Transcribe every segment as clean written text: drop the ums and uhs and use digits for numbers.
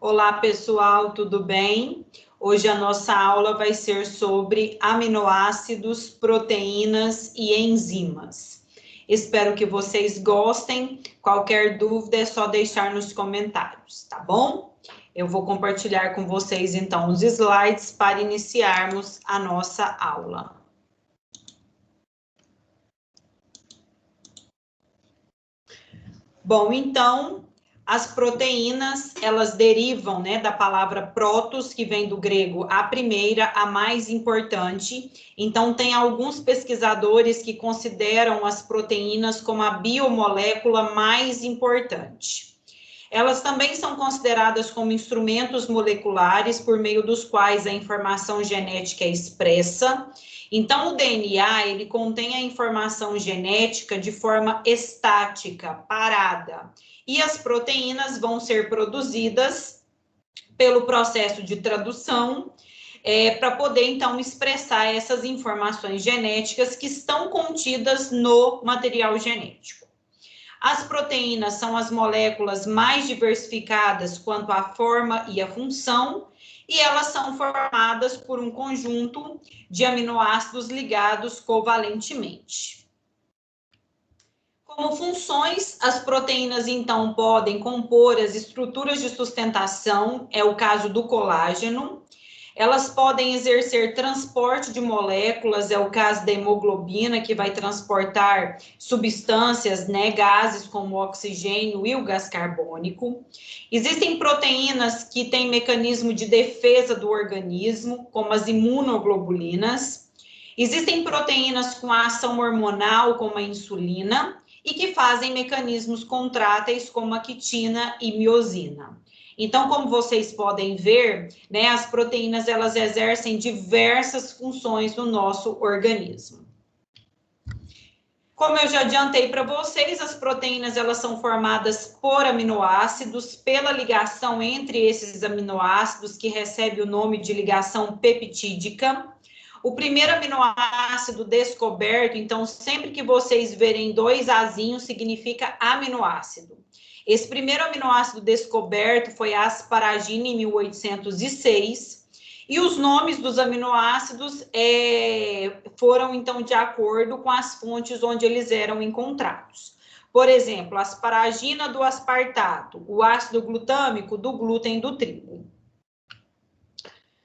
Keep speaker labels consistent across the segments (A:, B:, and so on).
A: Olá, pessoal, tudo bem? Hoje a nossa aula vai ser sobre aminoácidos, proteínas e enzimas. Espero que vocês gostem. Qualquer dúvida é só deixar nos comentários, tá bom? Eu vou compartilhar com vocês, então, os slides para iniciarmos a nossa aula. Bom, então, as proteínas, elas derivam, né, da palavra protos, que vem do grego a primeira, a mais importante. Então, tem alguns pesquisadores que consideram as proteínas como a biomolécula mais importante. Elas também são consideradas como instrumentos moleculares por meio dos quais a informação genética é expressa. Então, o DNA, ele contém a informação genética de forma estática, parada. E as proteínas vão ser produzidas pelo processo de tradução, para poder, então, expressar essas informações genéticas que estão contidas no material genético. As proteínas são as moléculas mais diversificadas quanto à forma e à função, e elas são formadas por um conjunto de aminoácidos ligados covalentemente. Como funções, as proteínas, então, podem compor as estruturas de sustentação, é o caso do colágeno. Elas podem exercer transporte de moléculas, é o caso da hemoglobina, que vai transportar substâncias, né, gases como o oxigênio e o gás carbônico. Existem proteínas que têm mecanismo de defesa do organismo, como as imunoglobulinas. Existem proteínas com ação hormonal, como a insulina, e que fazem mecanismos contráteis, como a quitina e miosina. Então, como vocês podem ver, né, as proteínas, elas exercem diversas funções no nosso organismo. Como eu já adiantei para vocês, as proteínas, elas são formadas por aminoácidos, pela ligação entre esses aminoácidos, que recebe o nome de ligação peptídica. O primeiro aminoácido descoberto, então, sempre que vocês verem dois azinhos, significa aminoácido. Esse primeiro aminoácido descoberto foi a asparagina, em 1806, e os nomes dos aminoácidos foram, então, de acordo com as fontes onde eles eram encontrados. Por exemplo, a asparagina do aspartato, o ácido glutâmico do glúten do trigo.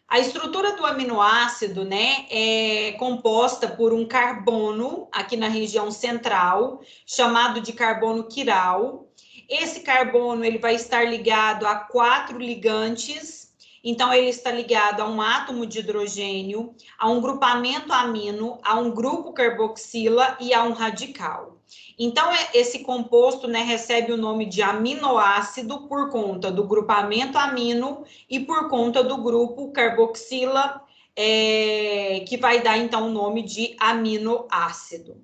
A: A estrutura do aminoácido, né, é composta por um carbono, aqui na região central, chamado de carbono quiral. Esse carbono, ele vai estar ligado a 4 ligantes. Então, ele está ligado a um átomo de hidrogênio, a um grupamento amino, a um grupo carboxila e a um radical. Então, esse composto, né, recebe o nome de aminoácido por conta do grupamento amino e por conta do grupo carboxila, que vai dar, então, o nome de aminoácido.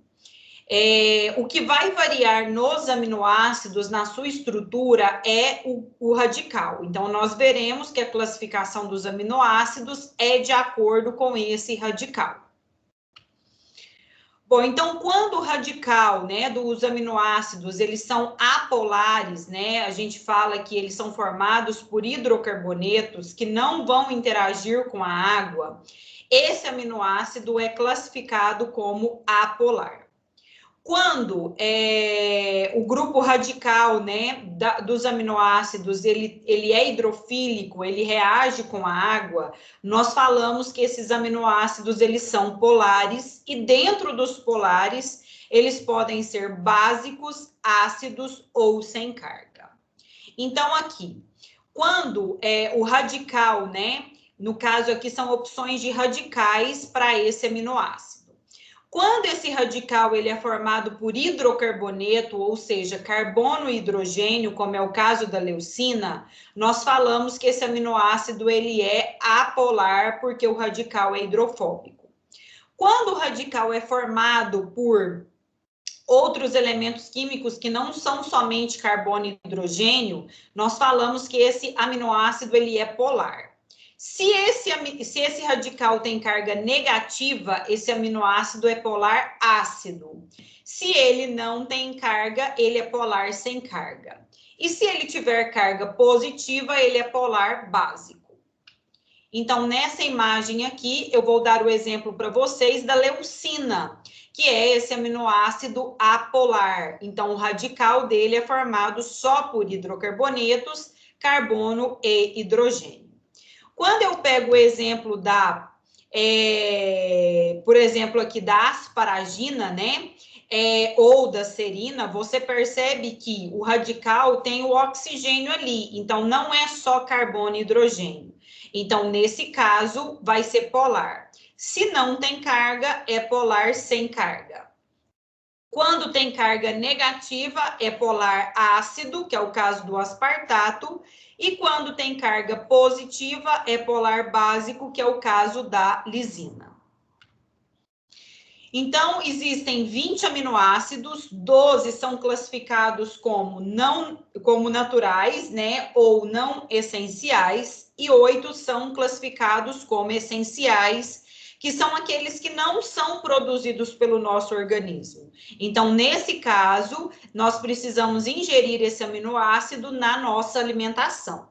A: O que vai variar nos aminoácidos, na sua estrutura, é o radical. Então, nós veremos que a classificação dos aminoácidos é de acordo com esse radical. Bom, então, quando o radical, né, dos aminoácidos, eles são apolares, né, a gente fala que eles são formados por hidrocarbonetos que não vão interagir com a água, esse aminoácido é classificado como apolar. Quando o grupo radical, né, dos aminoácidos, ele é hidrofílico, ele reage com a água, nós falamos que esses aminoácidos, eles são polares, e dentro dos polares, eles podem ser básicos, ácidos ou sem carga. Então, aqui, quando o radical, né, no caso aqui são opções de radicais para esse aminoácido. Quando esse radical ele é formado por hidrocarboneto, ou seja, carbono e hidrogênio, como é o caso da leucina, nós falamos que esse aminoácido ele é apolar, porque o radical é hidrofóbico. Quando o radical é formado por outros elementos químicos que não são somente carbono e hidrogênio, nós falamos que esse aminoácido ele é polar. Se esse radical tem carga negativa, esse aminoácido é polar ácido. Se ele não tem carga, ele é polar sem carga. E se ele tiver carga positiva, ele é polar básico. Então, nessa imagem aqui, eu vou dar o exemplo para vocês da leucina, que é esse aminoácido apolar. Então, o radical dele é formado só por hidrocarbonetos, carbono e hidrogênio. Quando eu pego o exemplo por exemplo, aqui da asparagina, né? Ou da serina, você percebe que o radical tem o oxigênio ali, então não é só carbono e hidrogênio. Então, nesse caso, vai ser polar. Se não tem carga, é polar sem carga. Quando tem carga negativa, é polar ácido, que é o caso do aspartato, e quando tem carga positiva, é polar básico, que é o caso da lisina. Então, existem 20 aminoácidos, 12 são classificados como naturais, né, ou não essenciais, e 8 são classificados como essenciais, que são aqueles que não são produzidos pelo nosso organismo. Então, nesse caso, nós precisamos ingerir esse aminoácido na nossa alimentação.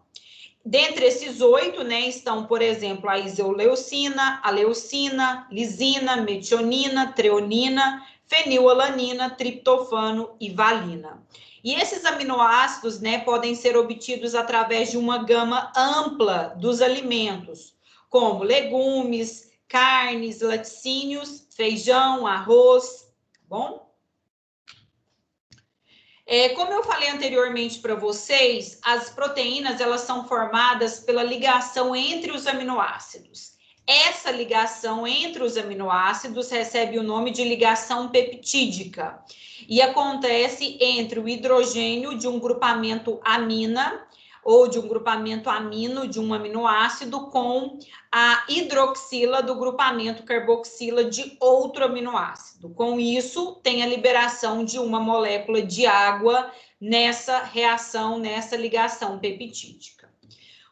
A: Dentre esses 8, né, estão, por exemplo, a isoleucina, a leucina, lisina, metionina, treonina, fenilalanina, triptofano e valina. E esses aminoácidos, né, podem ser obtidos através de uma gama ampla dos alimentos, como legumes, carnes, laticínios, feijão, arroz, tá bom? Como eu falei anteriormente para vocês, as proteínas elas são formadas pela ligação entre os aminoácidos. Essa ligação entre os aminoácidos recebe o nome de ligação peptídica e acontece entre o hidrogênio de um grupamento amina ou de um grupamento amino de um aminoácido com a hidroxila do grupamento carboxila de outro aminoácido. Com isso, tem a liberação de uma molécula de água nessa reação, nessa ligação peptídica.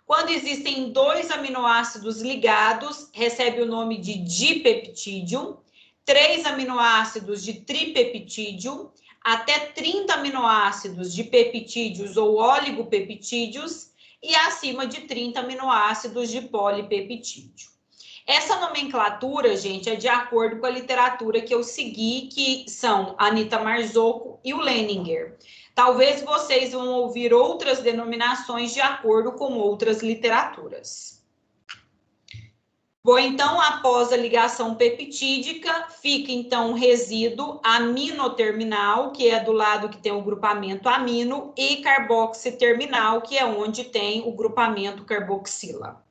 A: Quando existem 2 aminoácidos ligados, recebe o nome de dipeptídeo, 3 aminoácidos de tripeptídeo, até 30 aminoácidos de peptídeos ou oligopeptídeos e acima de 30 aminoácidos de polipeptídeo. Essa nomenclatura, gente, é de acordo com a literatura que eu segui, que são a Anita Marzocco e o Leninger. Talvez vocês vão ouvir outras denominações de acordo com outras literaturas. Bom, então, após a ligação peptídica, fica, então, o resíduo aminoterminal, que é do lado que tem o grupamento amino, e carboxiterminal, que é onde tem o grupamento carboxila.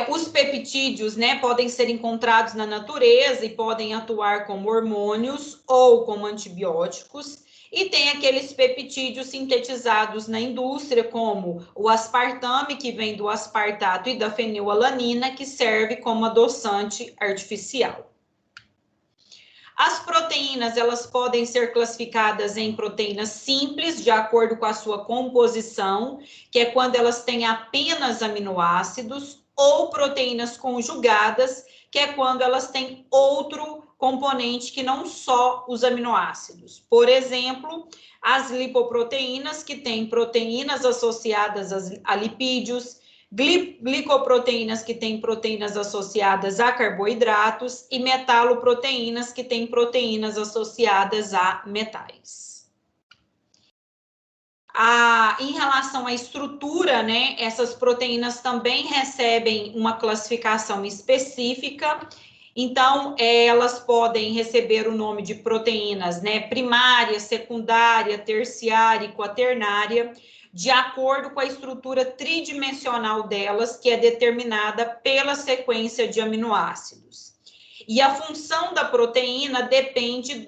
A: Os peptídeos, né, podem ser encontrados na natureza e podem atuar como hormônios ou como antibióticos. E tem aqueles peptídeos sintetizados na indústria, como o aspartame, que vem do aspartato e da fenilalanina, que serve como adoçante artificial. As proteínas, elas podem ser classificadas em proteínas simples, de acordo com a sua composição, que é quando elas têm apenas aminoácidos, ou proteínas conjugadas, que é quando elas têm outro componente que não só os aminoácidos. Por exemplo, as lipoproteínas, que têm proteínas associadas a lipídios, glicoproteínas, que têm proteínas associadas a carboidratos, e metaloproteínas, que têm proteínas associadas a metais. Em relação à estrutura, né, essas proteínas também recebem uma classificação específica. Então, elas podem receber o nome de proteínas, né, primária, secundária, terciária e quaternária, de acordo com a estrutura tridimensional delas, que é determinada pela sequência de aminoácidos. E a função da proteína depende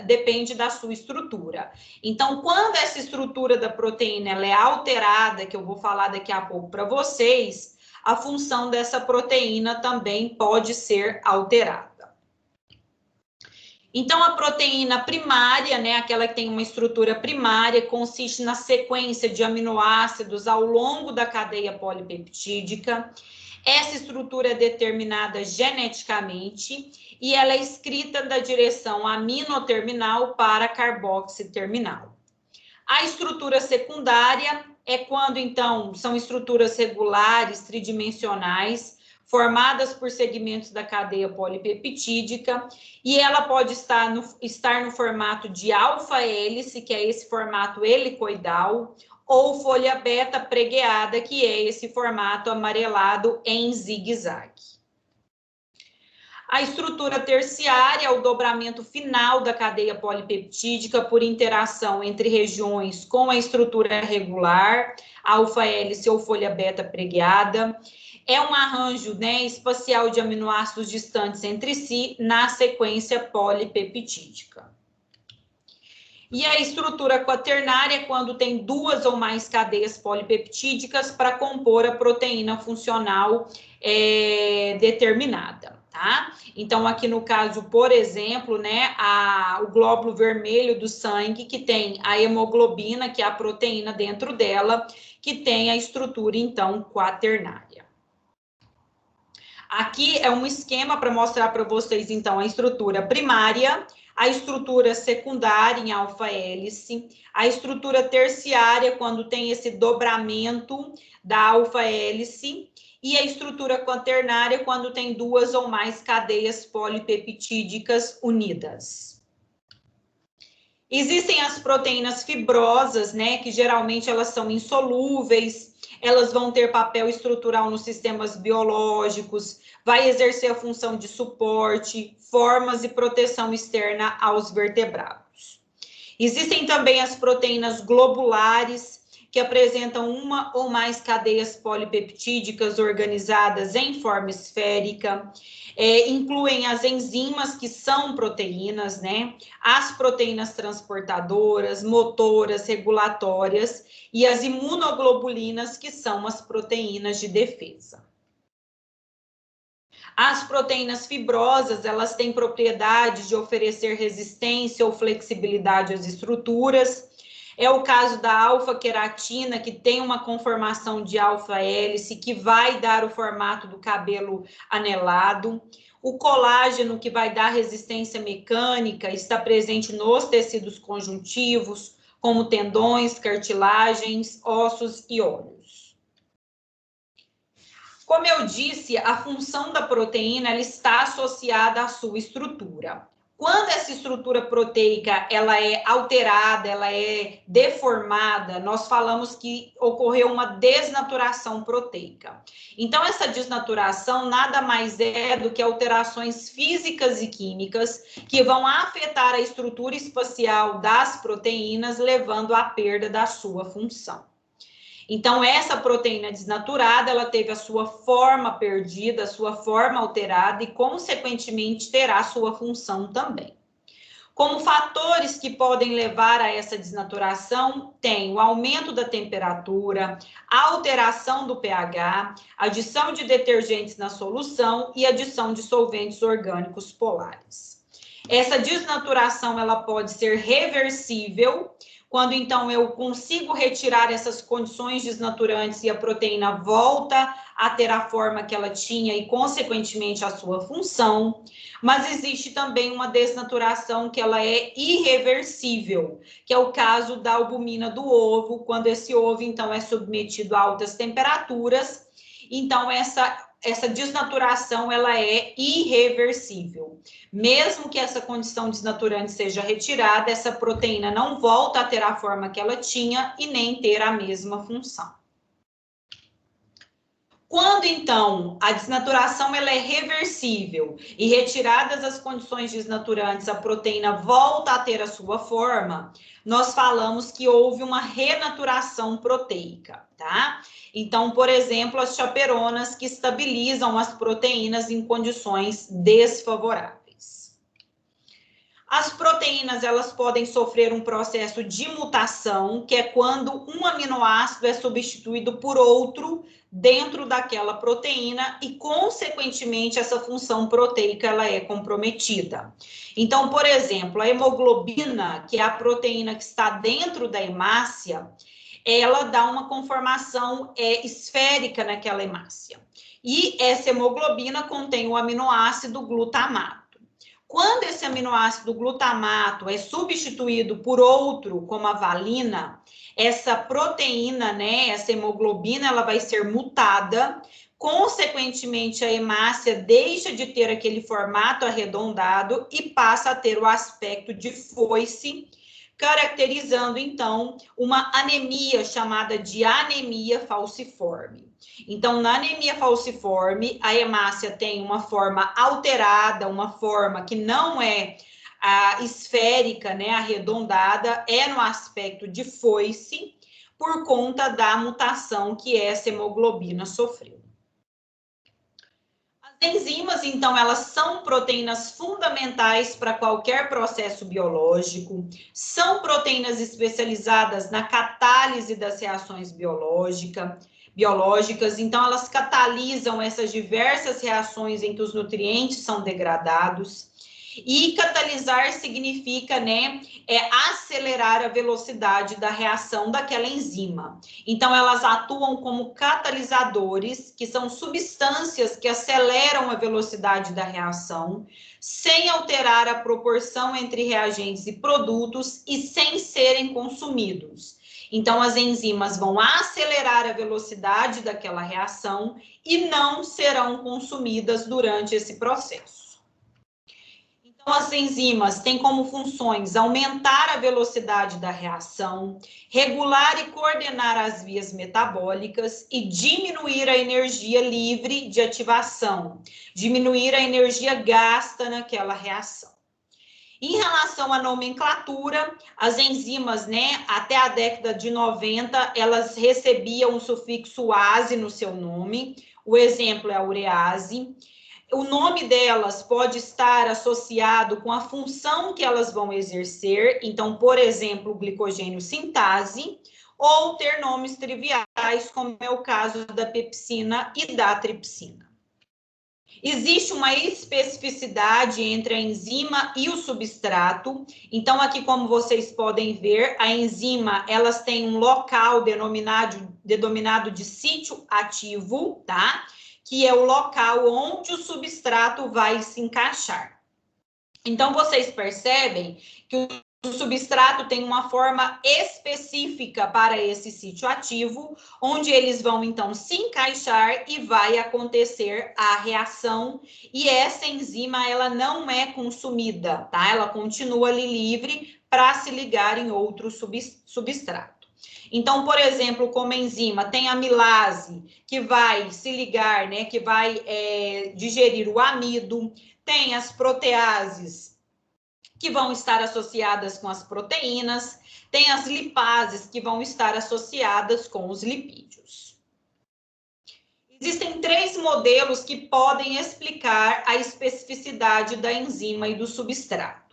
A: depende da sua estrutura. Então, quando essa estrutura da proteína ela é alterada, que eu vou falar daqui a pouco para vocês, a função dessa proteína também pode ser alterada. Então, a proteína primária, né, aquela que tem uma estrutura primária, consiste na sequência de aminoácidos ao longo da cadeia polipeptídica. Essa estrutura é determinada geneticamente e ela é escrita da direção aminoterminal para carboxiterminal. A estrutura secundária é quando, então, são estruturas regulares, tridimensionais, formadas por segmentos da cadeia polipeptídica, e ela pode estar no formato de alfa-hélice, que é esse formato helicoidal, ou folha beta pregueada, que é esse formato amarelado em zigue-zague. A estrutura terciária é o dobramento final da cadeia polipeptídica por interação entre regiões com a estrutura regular, alfa-hélice ou folha beta pregueada. É um arranjo, né, espacial de aminoácidos distantes entre si na sequência polipeptídica. E a estrutura quaternária é quando tem duas ou mais cadeias polipeptídicas para compor a proteína funcional determinada. Tá? Então, aqui no caso, por exemplo, né, o glóbulo vermelho do sangue, que tem a hemoglobina, que é a proteína dentro dela, que tem a estrutura, então, quaternária. Aqui é um esquema para mostrar para vocês, então, a estrutura primária, a estrutura secundária em alfa-hélice, a estrutura terciária, quando tem esse dobramento da alfa-hélice, e a estrutura quaternária, quando tem duas ou mais cadeias polipeptídicas unidas. Existem as proteínas fibrosas, né, que geralmente elas são insolúveis, elas vão ter papel estrutural nos sistemas biológicos, vai exercer a função de suporte, formas e proteção externa aos vertebrados. Existem também as proteínas globulares, que apresentam uma ou mais cadeias polipeptídicas organizadas em forma esférica, incluem as enzimas, que são proteínas, né? As proteínas transportadoras, motoras, regulatórias, e as imunoglobulinas, que são as proteínas de defesa. As proteínas fibrosas, elas têm propriedade de oferecer resistência ou flexibilidade às estruturas. É o caso da alfa-queratina, que tem uma conformação de alfa-hélice, que vai dar o formato do cabelo anelado. O colágeno, que vai dar resistência mecânica, está presente nos tecidos conjuntivos, como tendões, cartilagens, ossos e óleos. Como eu disse, a função da proteína ela está associada à sua estrutura. Quando essa estrutura proteica ela é alterada, ela é deformada, nós falamos que ocorreu uma desnaturação proteica. Então, essa desnaturação nada mais é do que alterações físicas e químicas que vão afetar a estrutura espacial das proteínas, levando à perda da sua função. Então, essa proteína desnaturada, ela teve a sua forma perdida, a sua forma alterada e, consequentemente, terá a sua função também. Como fatores que podem levar a essa desnaturação, tem o aumento da temperatura, a alteração do pH, adição de detergentes na solução e adição de solventes orgânicos polares. Essa desnaturação, ela pode ser reversível, quando então eu consigo retirar essas condições desnaturantes e a proteína volta a ter a forma que ela tinha e, consequentemente, a sua função. Mas existe também uma desnaturação que ela é irreversível, que é o caso da albumina do ovo, quando esse ovo, então, é submetido a altas temperaturas. Então, essa desnaturação, ela é irreversível. Mesmo que essa condição desnaturante seja retirada, essa proteína não volta a ter a forma que ela tinha e nem ter a mesma função. Quando, então, a desnaturação ela é reversível e retiradas as condições desnaturantes, a proteína volta a ter a sua forma, nós falamos que houve uma renaturação proteica, tá? Então, por exemplo, as chaperonas que estabilizam as proteínas em condições desfavoráveis. As proteínas, elas podem sofrer um processo de mutação, que é quando um aminoácido é substituído por outro dentro daquela proteína e, consequentemente, essa função proteica ela é comprometida. Então, por exemplo, a hemoglobina, que é a proteína que está dentro da hemácia, ela dá uma conformação esférica naquela hemácia. E essa hemoglobina contém o aminoácido glutamato. Quando esse aminoácido glutamato é substituído por outro, como a valina, essa proteína, né, essa hemoglobina, ela vai ser mutada. Consequentemente, a hemácia deixa de ter aquele formato arredondado e passa a ter o aspecto de foice, caracterizando, então, uma anemia chamada de anemia falciforme. Então, na anemia falciforme, a hemácia tem uma forma alterada, uma forma que não é esférica, né, arredondada, é no aspecto de foice, por conta da mutação que essa hemoglobina sofreu. As enzimas, então, elas são proteínas fundamentais para qualquer processo biológico, são proteínas especializadas na catálise das reações biológicas, então elas catalisam essas diversas reações em que os nutrientes são degradados. E catalisar significa, né, acelerar a velocidade da reação daquela enzima. Então, elas atuam como catalisadores, que são substâncias que aceleram a velocidade da reação, sem alterar a proporção entre reagentes e produtos e sem serem consumidos. Então, as enzimas vão acelerar a velocidade daquela reação e não serão consumidas durante esse processo. Então, as enzimas têm como funções aumentar a velocidade da reação, regular e coordenar as vias metabólicas e diminuir a energia livre de ativação, diminuir a energia gasta naquela reação. Em relação à nomenclatura, as enzimas, né, até a década de 90, elas recebiam o sufixo ase no seu nome. O exemplo é a urease. O nome delas pode estar associado com a função que elas vão exercer, então, por exemplo, glicogênio sintase, ou ter nomes triviais, como é o caso da pepsina e da tripsina. Existe uma especificidade entre a enzima e o substrato. Então, aqui, como vocês podem ver, a enzima, elas têm um local denominado de sítio ativo, tá? Que é o local onde o substrato vai se encaixar. Então, vocês percebem que o substrato tem uma forma específica para esse sítio ativo, onde eles vão, então, se encaixar e vai acontecer a reação. E essa enzima, ela não é consumida, tá? Ela continua ali livre para se ligar em outro substrato. Então, por exemplo, como enzima, tem a amilase, que vai se ligar, né, que vai digerir o amido, tem as proteases, que vão estar associadas com as proteínas, tem as lipases, que vão estar associadas com os lipídios. Existem 3 modelos que podem explicar a especificidade da enzima e do substrato.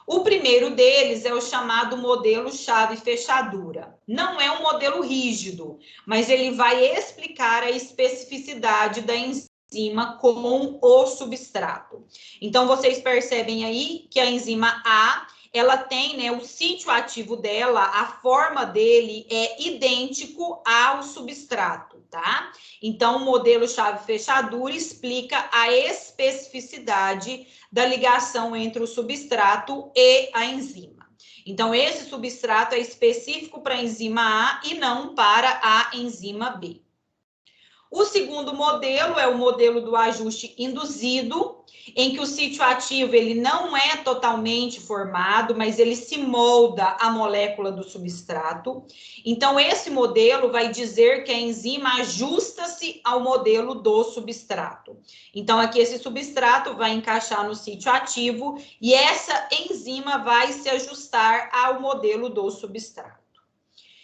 A: O primeiro deles é o chamado modelo chave-fechadura. Não é um modelo rígido, mas ele vai explicar a especificidade da enzima com o substrato. Então, vocês percebem aí que a enzima A, ela tem, né, o sítio ativo dela, a forma dele é idêntico ao substrato, tá? Então, o modelo chave-fechadura explica a especificidade da ligação entre o substrato e a enzima. Então, esse substrato é específico para a enzima A e não para a enzima B. O segundo modelo é o modelo do ajuste induzido, em que o sítio ativo ele não é totalmente formado, mas ele se molda à molécula do substrato. Então, esse modelo vai dizer que a enzima ajusta-se ao modelo do substrato. Então, aqui esse substrato vai encaixar no sítio ativo e essa enzima vai se ajustar ao modelo do substrato.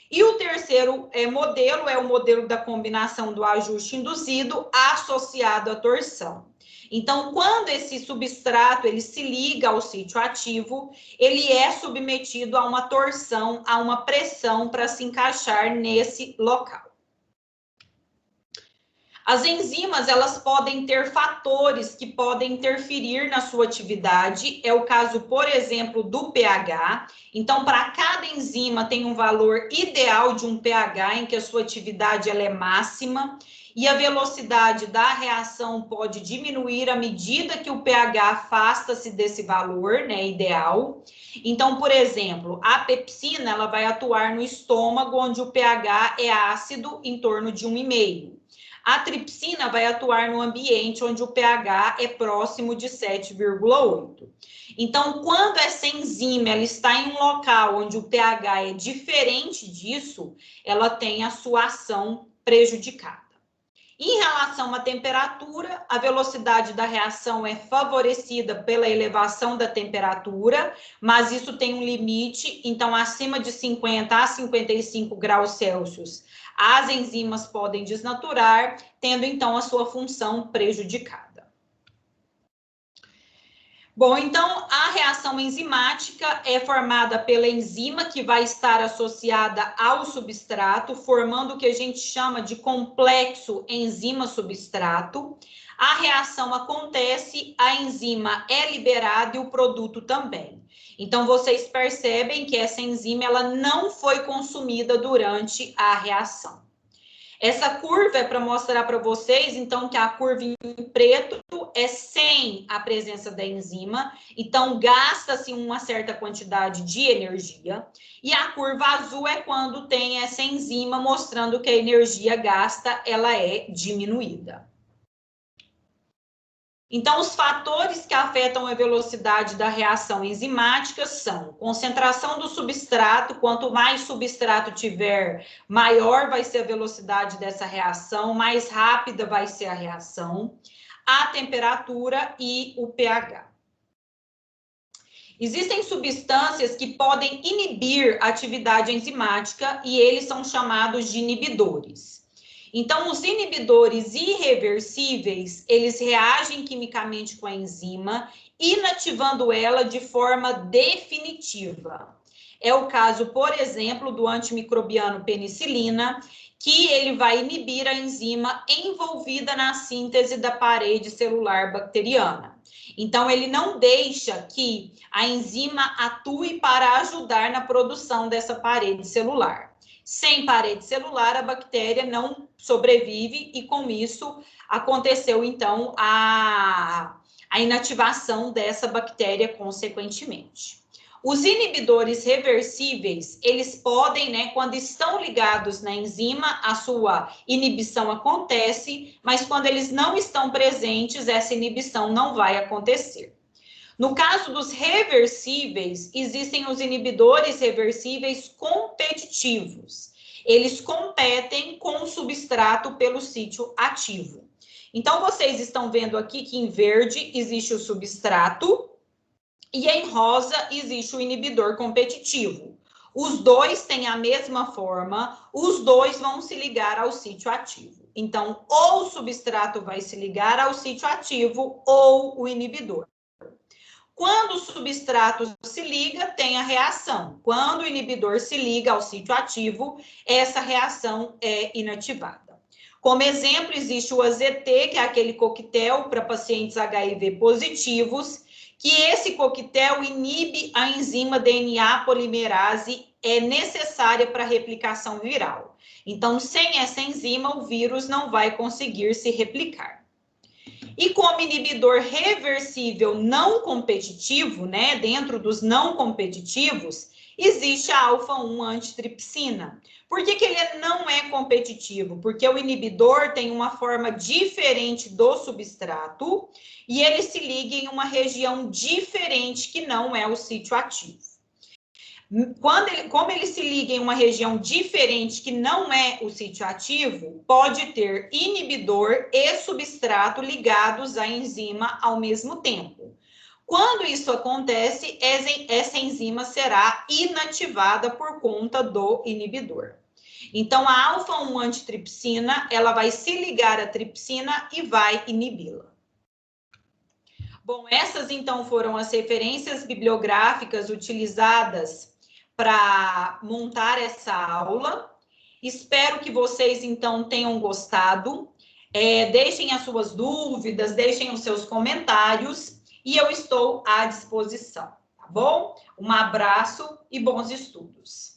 A: E o terceiro modelo é o modelo da combinação do ajuste induzido associado à torção. Então, quando esse substrato ele se liga ao sítio ativo, ele é submetido a uma torção, a uma pressão para se encaixar nesse local. As enzimas, elas podem ter fatores que podem interferir na sua atividade. É o caso, por exemplo, do pH. Então, para cada enzima tem um valor ideal de um pH em que a sua atividade ela é máxima. E a velocidade da reação pode diminuir à medida que o pH afasta-se desse valor, né, ideal. Então, por exemplo, a pepsina, ela vai atuar no estômago, onde o pH é ácido, em torno de 1,5. A tripsina vai atuar no ambiente, onde o pH é próximo de 7,8. Então, quando essa enzima ela está em um local onde o pH é diferente disso, ela tem a sua ação prejudicada. Em relação à temperatura, a velocidade da reação é favorecida pela elevação da temperatura, mas isso tem um limite, então acima de 50 a 55 graus Celsius, as enzimas podem desnaturar, tendo então a sua função prejudicada. Bom, então, a reação enzimática é formada pela enzima que vai estar associada ao substrato, formando o que a gente chama de complexo enzima-substrato. A reação acontece, a enzima é liberada e o produto também. Então, vocês percebem que essa enzima ela não foi consumida durante a reação. Essa curva é para mostrar para vocês, então, que a curva em preto é sem a presença da enzima, então gasta-se uma certa quantidade de energia, e a curva azul é quando tem essa enzima, mostrando que a energia gasta, ela é diminuída. Então, os fatores que afetam a velocidade da reação enzimática são concentração do substrato, quanto mais substrato tiver, maior vai ser a velocidade dessa reação, mais rápida vai ser a reação, a temperatura e o pH. Existem substâncias que podem inibir a atividade enzimática e eles são chamados de inibidores. Então, os inibidores irreversíveis, eles reagem quimicamente com a enzima, inativando ela de forma definitiva. É o caso, por exemplo, do antimicrobiano penicilina, que ele vai inibir a enzima envolvida na síntese da parede celular bacteriana. Então, ele não deixa que a enzima atue para ajudar na produção dessa parede celular. Sem parede celular, a bactéria não sobrevive e, com isso, aconteceu, então, a inativação dessa bactéria consequentemente. Os inibidores reversíveis, eles podem, né, quando estão ligados na enzima, a sua inibição acontece, mas quando eles não estão presentes, essa inibição não vai acontecer. No caso dos reversíveis, existem os inibidores reversíveis competitivos. Eles competem com o substrato pelo sítio ativo. Então, vocês estão vendo aqui que em verde existe o substrato e em rosa existe o inibidor competitivo. Os dois têm a mesma forma, os dois vão se ligar ao sítio ativo. Então, ou o substrato vai se ligar ao sítio ativo ou o inibidor. Quando o substrato se liga, tem a reação. Quando o inibidor se liga ao sítio ativo, essa reação é inativada. Como exemplo, existe o AZT, que é aquele coquetel para pacientes HIV positivos, que esse coquetel inibe a enzima DNA polimerase, é necessária para a replicação viral. Então, sem essa enzima, o vírus não vai conseguir se replicar. E como inibidor reversível não competitivo, né, dentro dos não competitivos, existe a alfa-1 antitripsina. Por que ele não é competitivo? Porque o inibidor tem uma forma diferente do substrato e ele se liga em uma região diferente que não é o sítio ativo. Como ele se liga em uma região diferente que não é o sítio ativo, pode ter inibidor e substrato ligados à enzima ao mesmo tempo. Quando isso acontece, essa enzima será inativada por conta do inibidor. Então, a alfa-1 antitripsina, ela vai se ligar à tripsina e vai inibi-la. Bom, essas então foram as referências bibliográficas utilizadas para montar essa aula. Espero que vocês, então, tenham gostado. Deixem as suas dúvidas, deixem os seus comentários e eu estou à disposição, tá bom? Um abraço e bons estudos.